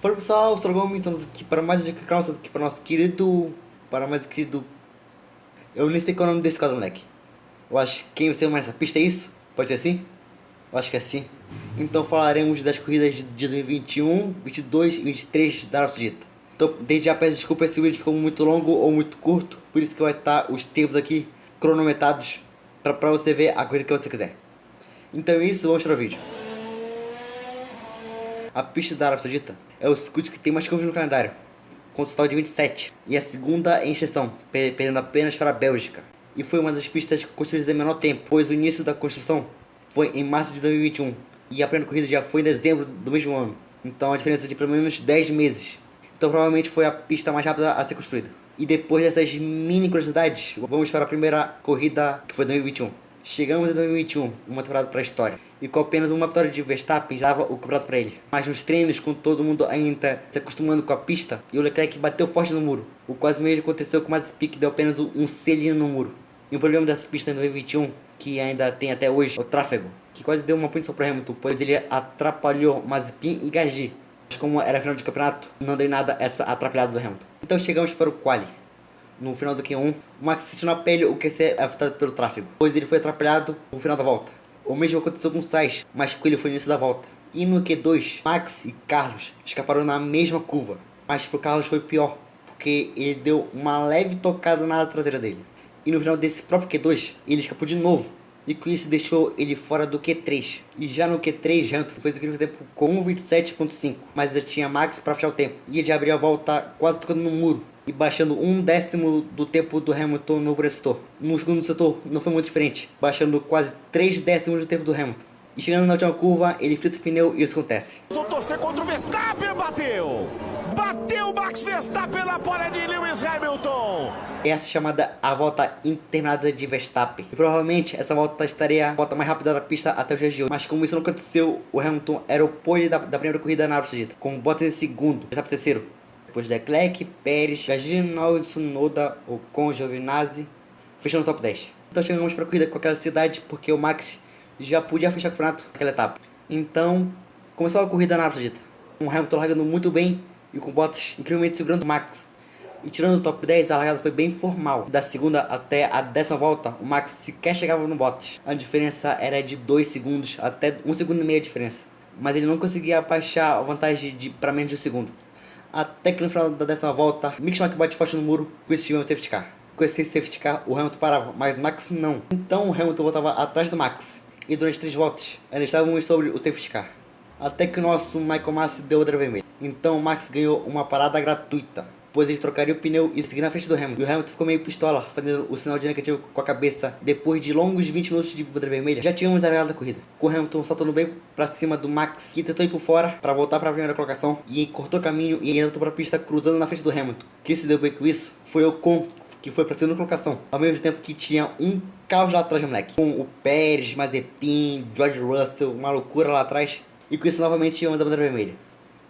Fala pessoal, sou o Gomes, estamos aqui para mais um canal, estamos aqui para o nosso querido, eu nem sei qual é o nome desse quadro, moleque. Eu acho que quem você mais essa pista é isso? Pode ser assim? Eu acho que é assim. Então falaremos das corridas de 2021, 22 e 23 da Arábia Saudita. Então desde já peço desculpa se o vídeo ficou muito longo ou muito curto, por isso que vai estar os tempos aqui cronometrados para você ver a corrida que você quiser. Então é isso, vamos para o vídeo. A pista da Arábia Saudita é o circuito que tem mais curvas no calendário, com um total de 27, e a segunda em extensão, perdendo apenas para a Bélgica. E foi uma das pistas construídas em menor tempo, pois o início da construção foi em março de 2021, e a primeira corrida já foi em dezembro do mesmo ano. Então a diferença de pelo menos 10 meses. Então provavelmente foi a pista mais rápida a ser construída. E depois dessas mini curiosidades, vamos para a primeira corrida, que foi em 2021. Chegamos em 2021, uma temporada para a história, e com apenas uma vitória de Verstappen já dava o campeonato para ele. Mas nos treinos, com todo mundo ainda se acostumando com a pista, e o Leclerc bateu forte no muro. O quase mesmo aconteceu com o Mazepin, que deu apenas um selinho no muro. E o problema dessa pista em 2021, que ainda tem até hoje, é o tráfego, que quase deu uma punição para Hamilton, pois ele atrapalhou Mazepin e Gasly. Mas como era final de campeonato, não deu nada essa atrapalhada do Hamilton. Então chegamos para o quali. No final do Q1, o Max sentiu na pele o que é afetado pelo tráfego, pois ele foi atrapalhado no final da volta. O mesmo aconteceu com o Sainz, mas com ele foi no início da volta. E no Q2, Max e Carlos escaparam na mesma curva, mas pro Carlos foi pior, porque ele deu uma leve tocada na asa traseira dele. E no final desse próprio Q2, ele escapou de novo, e com isso deixou ele fora do Q3. E já no Q3, Hamilton fez o incrível tempo com 1:27.5, mas ainda tinha Max para fechar o tempo, e ele já abriu a volta quase tocando no muro, e baixando 1/10 do tempo do Hamilton no primeiro setor. No segundo setor não foi muito diferente, baixando quase 3/10 do tempo do Hamilton. E chegando na última curva, ele frita o pneu e isso acontece. Vou torcer contra o Verstappen, bateu! Bateu Max Verstappen na pole de Lewis Hamilton! Essa é chamada a volta interminada de Verstappen. E provavelmente essa volta estaria a volta mais rápida da pista até os dias de hoje. Mas como isso não aconteceu, o Hamilton era o pole da primeira corrida na Arábia Saudita, com Bottas em segundo, Verstappen terceiro. Depois Leclerc, Pérez, Gasly, Tsunoda, Ocon, Giovinazzi, fechando o top 10. Então chegamos para a corrida com aquela ansiedade, porque o Max já podia fechar o campeonato naquela etapa. Então, começou a corrida na Arábia Saudita, com o Hamilton largando muito bem e com Bottas incrivelmente segurando o Max. E tirando o top 10, a largada foi bem formal. Da segunda até a 10ª volta, o Max sequer chegava no Bottas. A diferença era de 2 segundos, até 1,5 segundo a diferença. Mas ele não conseguia baixar a vantagem para menos de 1 segundo. Até que no final da 10ª volta, Mick Schumacher bate forte no muro, com esse time safety car. Com esse safety car, o Hamilton parava, mas o Max não. Então o Hamilton voltava atrás do Max. E durante 3 voltas, ainda estávamos sobre o safety car. Até que o nosso Michael Masi deu outra vermelha. Então o Max ganhou uma parada gratuita, pois ele trocaria o pneu e seguir na frente do Hamilton. E o Hamilton ficou meio pistola, fazendo o sinal de negativo com a cabeça. Depois de longos 20 minutos de bandeira vermelha, já tínhamos largado a corrida, com o Hamilton saltando bem pra cima do Max, que tentou ir por fora para voltar para a primeira colocação, e cortou caminho e voltou para a pista cruzando na frente do Hamilton. Quem se deu bem com isso foi o Ocon, que foi para a segunda colocação, ao mesmo tempo que tinha um caos lá atrás do moleque, com o Pérez, Mazepin, George Russell, uma loucura lá atrás. E com isso novamente tínhamos a bandeira vermelha.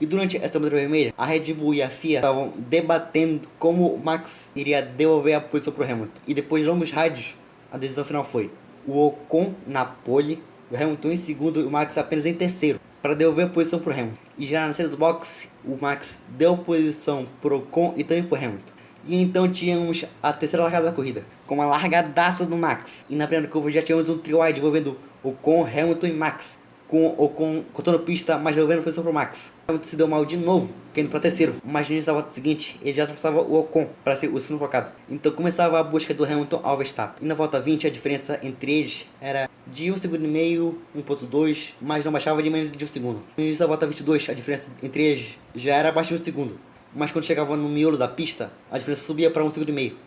E durante essa bandeira vermelha, a Red Bull e a FIA estavam debatendo como o Max iria devolver a posição para o Hamilton. E depois de longos rádios, a decisão final foi o Ocon na pole, o Hamilton em segundo e o Max apenas em terceiro, para devolver a posição para o Hamilton. E já na saída do box, o Max deu posição para o Ocon e também para o Hamilton. E então tínhamos a terceira largada da corrida, com uma largadaça do Max. E na primeira curva já tínhamos um trio wide envolvendo Ocon, Hamilton e Max, com o Ocon cortando pista, mas devolvendo a posição para o Max. O Hamilton se deu mal de novo, caindo para terceiro, mas no início da volta seguinte ele já ultrapassava o Ocon para ser o segundo colocado. Então começava a busca do Hamilton ao Verstappen. E na volta 20 a diferença entre eles era de 1,5 segundo, 1,2, mas não baixava de menos de 1 segundo. No início da volta 22 a diferença entre eles já era abaixo de 1 segundo, mas quando chegava no miolo da pista a diferença subia para 1,5 segundo.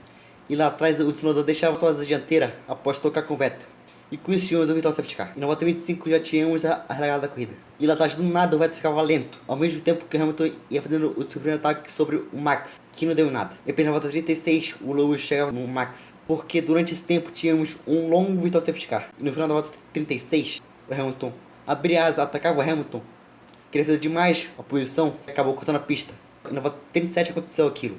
E lá atrás o Tsunoda deixava sua asa dianteira após tocar com o Vettel. E com isso tínhamos o vital safety car. E na volta 25 já tínhamos a largada da corrida. E lá atrás do nada o Vettel ficava lento, ao mesmo tempo que o Hamilton ia fazendo o seu primeiro ataque sobre o Max, que não deu nada. E apenas na volta 36 o Lewis chegava no Max, porque durante esse tempo tínhamos um longo vital safety car. E no final da volta 36 o Hamilton abria asa, atacava o Hamilton, cresceu demais a posição e acabou cortando a pista. E na volta 37 aconteceu aquilo.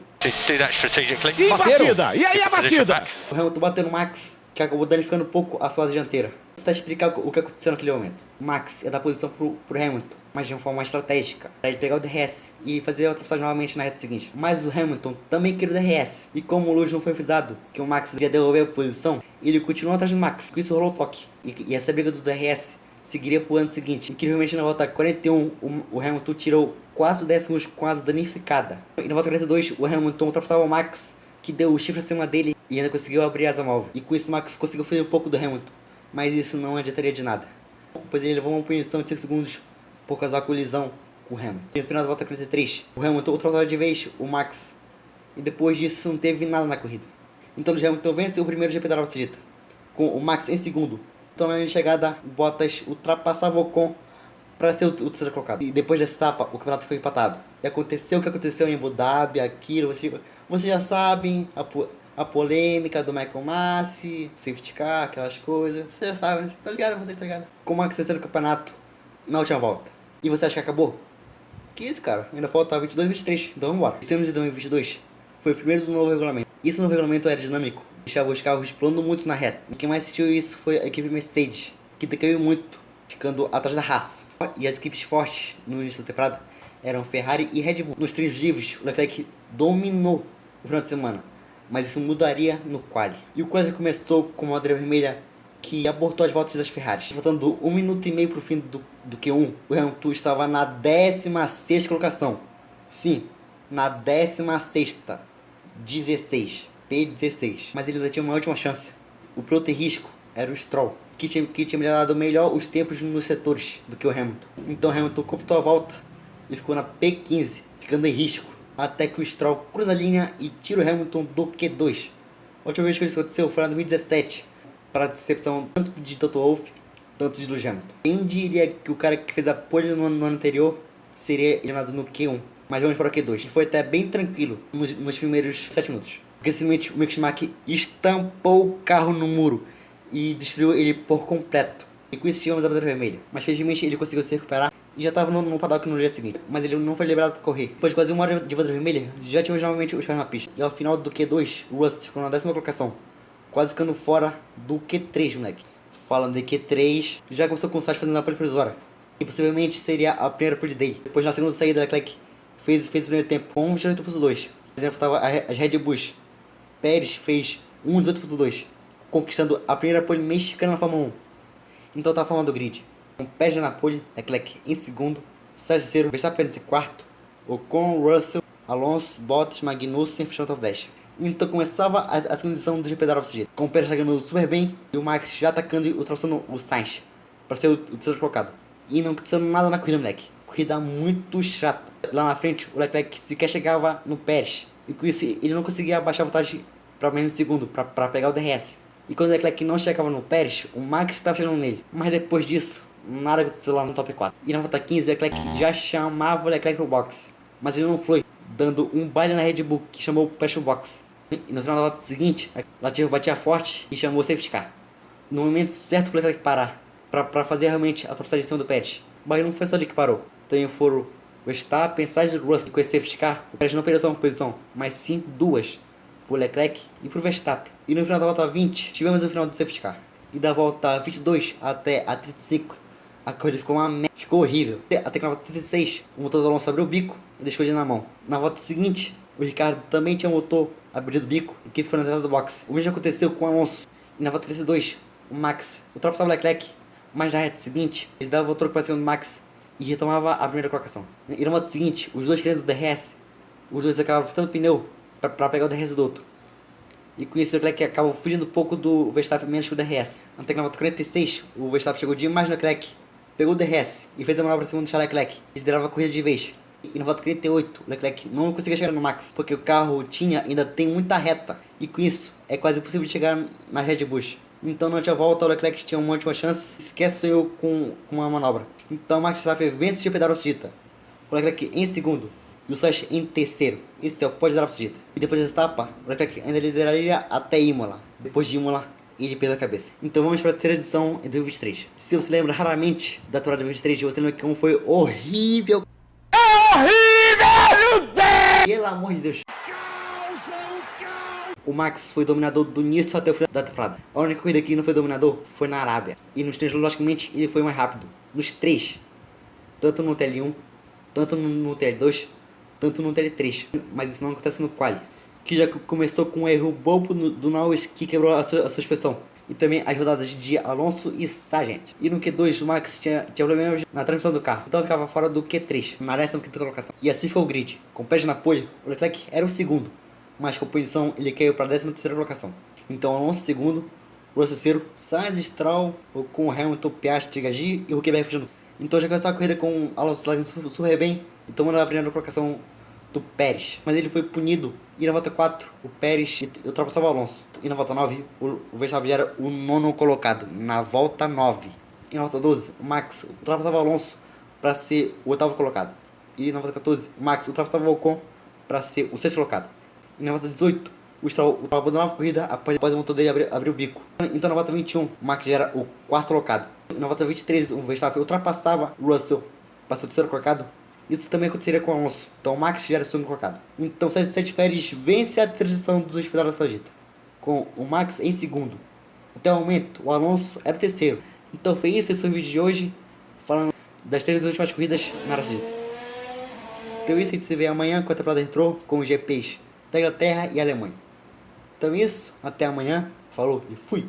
E batida! E aí a batida? O Hamilton bateu no Max, que acabou danificando um pouco a sua asa dianteira. tentar explicar o que aconteceu naquele momento. O Max ia dar posição pro Hamilton, mas de uma forma estratégica, para ele pegar o DRS e fazer a ultrapassagem novamente na reta seguinte. Mas o Hamilton também queria o DRS, e como o Lewis não foi avisado que o Max devia devolver a posição, ele continuou atrás do Max, com isso rolou o toque. E essa briga do DRS seguiria pro ano seguinte. Incrivelmente, na volta 41, o Hamilton tirou 4 décimos com asa danificada. E na volta 42, o Hamilton ultrapassava o Max, que deu o chifre acima dele e ainda conseguiu abrir a asa móvel. E com isso, o Max conseguiu fazer um pouco do Hamilton, mas isso não adiantaria de nada, pois ele levou uma punição de 5 segundos por causa da colisão com o Hamilton. E no final da volta 43, o Hamilton ultrapassou de vez o Max, e depois disso não teve nada na corrida. Então o Hamilton vence o primeiro GP da Arábia Saudita, com o Max em segundo. Então na linha de chegada, Bottas ultrapassava o Ocon para ser o terceiro colocado. E depois dessa etapa, o campeonato foi empatado. E aconteceu o que aconteceu em Abu Dhabi, aquilo, vocês já sabem, a polêmica do Michael Masi, safety car, aquelas coisas. Vocês já sabem, tá ligado? Vocês tá ligado? Com o Max vencendo o campeonato na última volta. E você acha que acabou? Que isso, cara? Ainda falta 22 e 23. Então vambora. Esse ano de 2022 foi o primeiro do novo regulamento. Isso no regulamento era dinâmico, deixava os carros pulando muito na reta. E quem mais assistiu isso foi a equipe Mercedes, que decaiu muito, ficando atrás da Haas. E as equipes fortes no início da temporada eram Ferrari e Red Bull. Nos treinos livres, o Leclerc dominou o final de semana, mas isso mudaria no quali. E o quali começou com uma bandeira vermelha que abortou as voltas das Ferraris. Faltando 1 minuto e meio para o fim do Q1, o Hamilton estava na 16ª colocação. Sim, na 16ª. 16. P16. Mas ele ainda tinha uma última chance. O piloto em risco era o Stroll, que tinha melhorado melhor os tempos nos setores do que o Hamilton. Então o Hamilton completou a volta e ficou na P15, ficando em risco, até que o Stroll cruza a linha e tira o Hamilton do Q2. A última vez que isso aconteceu foi em 2017, para a decepção tanto de Toto Wolff, tanto de Lewis Hamilton. Quem diria que o cara que fez a pole no ano anterior seria eliminado no Q1, mas vamos para o Q2. E foi até bem tranquilo nos primeiros 7 minutos. Porque simplesmente o Mick Schumacher estampou o carro no muro e destruiu ele por completo. E com isso tivemos a bandeira vermelha. Mas felizmente ele conseguiu se recuperar e já estava no paddock no dia seguinte. Mas ele não foi liberado para correr. Depois de quase 1 hora de bandeira vermelha, já tínhamos novamente os carros na pista. E ao final do Q2, o Russell ficou na 10ª colocação, quase ficando fora do Q3, moleque. Falando de Q3, já começou com o Sainz fazendo a pole provisória, e possivelmente seria a primeira pole day. Depois na segunda saída, Leclerc fez o primeiro tempo com 1,8.2. Por exemplo, faltava as Red Bulls. Pérez fez 1,18.2, conquistando a primeira pole mexicana na Fórmula 1. Então tá formando o grid, com Pérez na pole, Leclerc em segundo, Sainz em terceiro, Verstappen em quarto, Ocon, Russell, Alonso, Bottas, Magnussen fechando o top 10. Então começava a segunda edição do GP da Arábia Saudita, com o Pérez chegando super bem e o Max já atacando e ultrapassando o Sainz para ser o terceiro colocado. E não aconteceu nada na corrida, moleque. Corrida muito chata. Lá na frente, o Leclerc sequer chegava no Pérez, e com isso ele não conseguia abaixar a voltagem para menos de segundo, para pegar o DRS. E quando o Leclerc não chegava no Pérez, o Max estava chegando nele. Mas depois disso, nada aconteceu lá no top 4. E na volta 15, o Leclerc já chamava o Leclerc pro box, mas ele não foi, dando um baile na Red Bull, que chamou o Pérez pro box. E no final da volta seguinte, a Latifi batia forte e chamou o safety car, no momento certo para o Leclerc parar, para fazer realmente a ultrapassagem em cima do Pérez. Mas não foi só ali que parou. Também foram Verstappen, Sainz e Russell. Com esse safety car, o Pérez não perdeu só uma posição, mas sim 2, pro Leclerc e pro Verstappen. E no final da volta 20, tivemos o final do safety car. E da volta 22 até a 35, a corrida ficou uma merda, ficou horrível. Até que na volta 36, o motor do Alonso abriu o bico e deixou ele na mão. Na volta seguinte, o Ricardo também tinha o motor abrido o bico e que ficou na entrada do box. O mesmo aconteceu com o Alonso. E na volta 32, o Max ultrapassava o Leclerc, mas na reta seguinte, ele dava o troco para cima do Max e retomava a primeira colocação. E na volta seguinte, os dois querendo o DRS, os dois acabavam fritando o pneu para pegar o DRS do outro. E com isso o Leclerc acabou fugindo um pouco do Verstappen menos que o DRS. Até que na volta 46, o Verstappen chegou demais no Leclerc, pegou o DRS e fez a manobra para cima do Charles Leclerc, e liderava a corrida de vez. E na volta 48, o Leclerc não conseguia chegar no Max, porque o carro ainda tem muita reta, e com isso é quase impossível de chegar na Red Bull. Então na última volta o Leclerc tinha uma última chance, sequer sonhou com uma manobra. Então o Max Verstappen vence o GP da Arábia Saudita, o Leclerc em segundo e o Sainz em terceiro. Esse é o pódio da Arábia Saudita. E depois dessa etapa, o Leclerc ainda lideraria até Imola. Depois de Imola, ele perdeu a cabeça. Então vamos para a terceira edição em 2023. Se você lembra raramente da temporada de 2023, você lembra que um foi horrível. É horrível, meu Deus! Pelo amor de Deus. O Max foi dominador do início até o final da temporada. A única corrida que ele não foi dominador foi na Arábia. E nos treinos, logicamente, ele foi mais rápido. Nos três. Tanto no TL1, tanto no TL2, tanto no TL3. Mas isso não acontece no quali. Que já começou com um erro bobo do Norris que quebrou a suspensão. E também as rodadas de Alonso e Sargent. E no Q2 o Max tinha problemas na transmissão do carro. Então ficava fora do Q3, na 15ª colocação. E assim ficou o grid. Com pés na pole, o Leclerc era o segundo. Mas com posição ele caiu para a 13ª colocação. Então Alonso segundo, o terceiro, Sainz, Stroll, com Hamilton, Piastri, Gasly e Huckenberg fechando. Então já começou a corrida com Alonso largando super bem e tomando a primeira colocação do Pérez. Mas ele foi punido e na volta 4 o Pérez ultrapassava o Alonso. E na volta 9 o Verstappen era o 9º colocado. Na volta 9. E na volta 12 o Max ultrapassava o Alonso para ser o 8º colocado. E na volta 14 o Max ultrapassava o Ocon para ser o 6º colocado. E na volta 18 o Stroll abandonava a corrida após o motor dele abrir o bico. Então na volta 21 o Max já era o 4º colocado. E na volta 23 o Verstappen ultrapassava o Russell para ser o 3º colocado. Isso também aconteceria com o Alonso. Então o Max já era o 2º colocado. Então Sérgio Pérez vence a transição dos Hospital da Saudita, com o Max em segundo. Até o momento o Alonso era o 3º. Então foi isso esse vídeo de hoje, falando das 3 últimas corridas na Arábia Saudita. Então isso a gente se vê amanhã com a temporada retrô com os GPs da Inglaterra e Alemanha. Então isso, até amanhã, falou e fui!